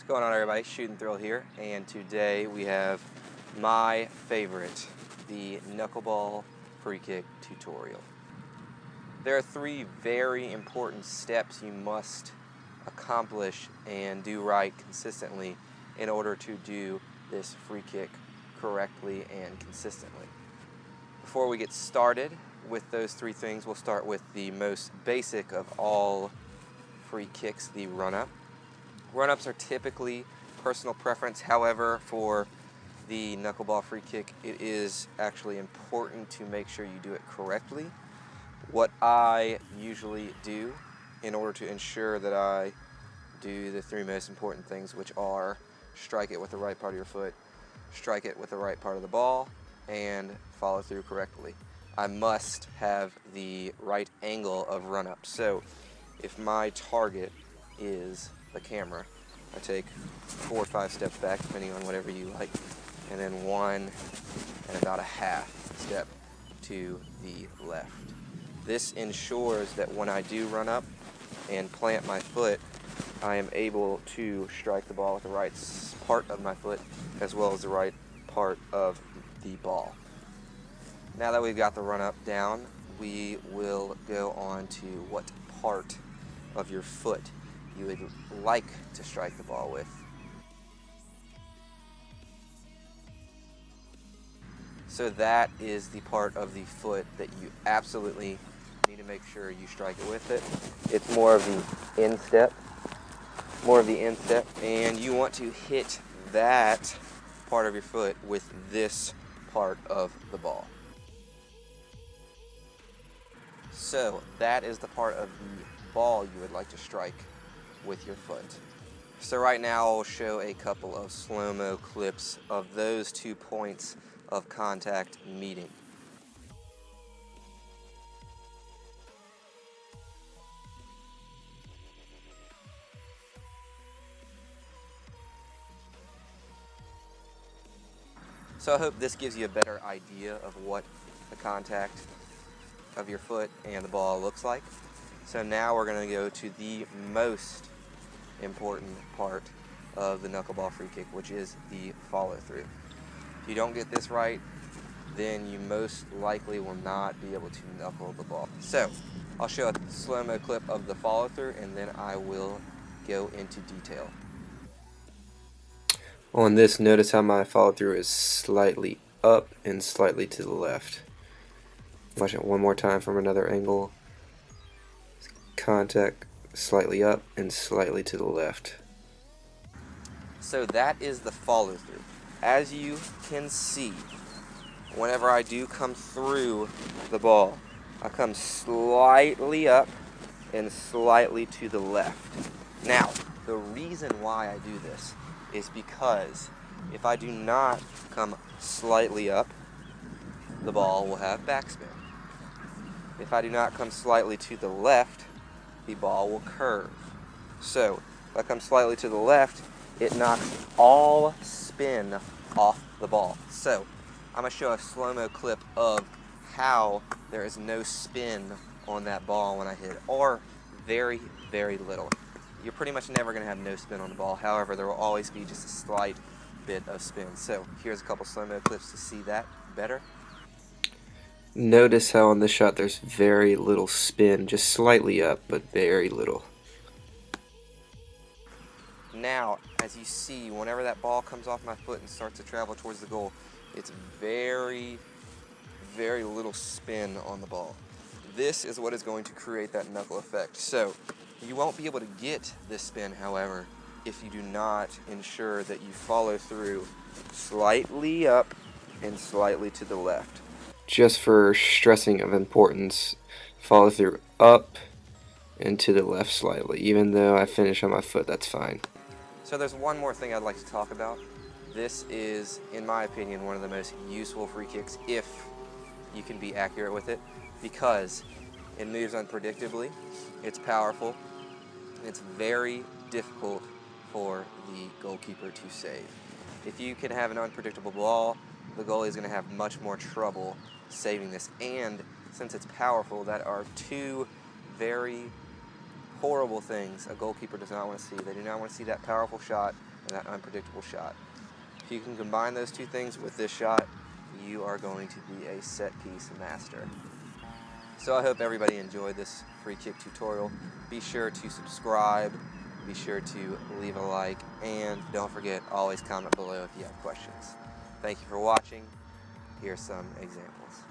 What's going on, everybody? Shooting Thrill here, and today we have my favorite, the knuckleball free kick tutorial. There are 3 very important steps you must accomplish and do right consistently in order to do this free kick correctly and consistently. Before we get started with those 3 things, we'll start with the most basic of all free kicks, the run-up. Run-ups are typically personal preference. However, for the knuckleball free kick, it is actually important to make sure you do it correctly. What I usually do in order to ensure that I do the 3 most important things, which are strike it with the right part of your foot, strike it with the right part of the ball, and follow through correctly. I must have the right angle of run-up. So if my target is the camera, I take 4 or 5 steps back, depending on whatever you like, and then 1 and about a half step to the left. This ensures that when I do run up and plant my foot, I am able to strike the ball with the right part of my foot as well as the right part of the ball. Now that we've got the run up down, we will go on to what part of your foot you would like to strike the ball with. So that is the part of the foot that you absolutely need to make sure you strike it with it. It's more of the instep, and you want to hit that part of your foot with this part of the ball. So that is the part of the ball you would like to strike with your foot. So right now I'll show a couple of slow-mo clips of those 2 points of contact meeting. So I hope this gives you a better idea of what the contact of your foot and the ball looks like. So now we're going to go to the most important part of the knuckleball free kick, which is the follow through. If you don't get this right, then you most likely will not be able to knuckle the ball. So I'll show a slow-mo clip of the follow through, and then I will go into detail. On this, notice how my follow through is slightly up and slightly to the left. Watch it one more time from another angle. Contact slightly up and slightly to the left. So that is the follow through. As you can see, whenever I do come through the ball, I come slightly up and slightly to the left. Now, the reason why I do this is because if I do not come slightly up, the ball will have backspin. If I do not come slightly to the left, the ball will curve. So if I come slightly to the left, it knocks all spin off the ball. So I'm going to show a slow-mo clip of how there is no spin on that ball when I hit it, or very, very little. You're pretty much never going to have no spin on the ball. However, there will always be just a slight bit of spin. So here's a couple slow-mo clips to see that better. Notice how on this shot there's very little spin, just slightly up, but very little. Now, as you see, whenever that ball comes off my foot and starts to travel towards the goal, it's very, very little spin on the ball. This is what is going to create that knuckle effect. So you won't be able to get this spin, however, if you do not ensure that you follow through slightly up and slightly to the left. Just for stressing of importance, follow through up and to the left slightly. Even though I finish on my foot, that's fine. So there's one more thing I'd like to talk about. This is, in my opinion, one of the most useful free kicks if you can be accurate with it, because it moves unpredictably, it's powerful, and it's very difficult for the goalkeeper to save. If you can have an unpredictable ball, the goalie is going to have much more trouble saving this. And since it's powerful, that are 2 very horrible things a goalkeeper does not want to see. They do not want to see that powerful shot and that unpredictable shot. If you can combine those two things with this shot, you are going to be a set piece master. So I hope everybody enjoyed this free kick tutorial. Be sure to subscribe, be sure to leave a like, and don't forget, always comment below if you have questions. Thank you for watching. Here's some examples.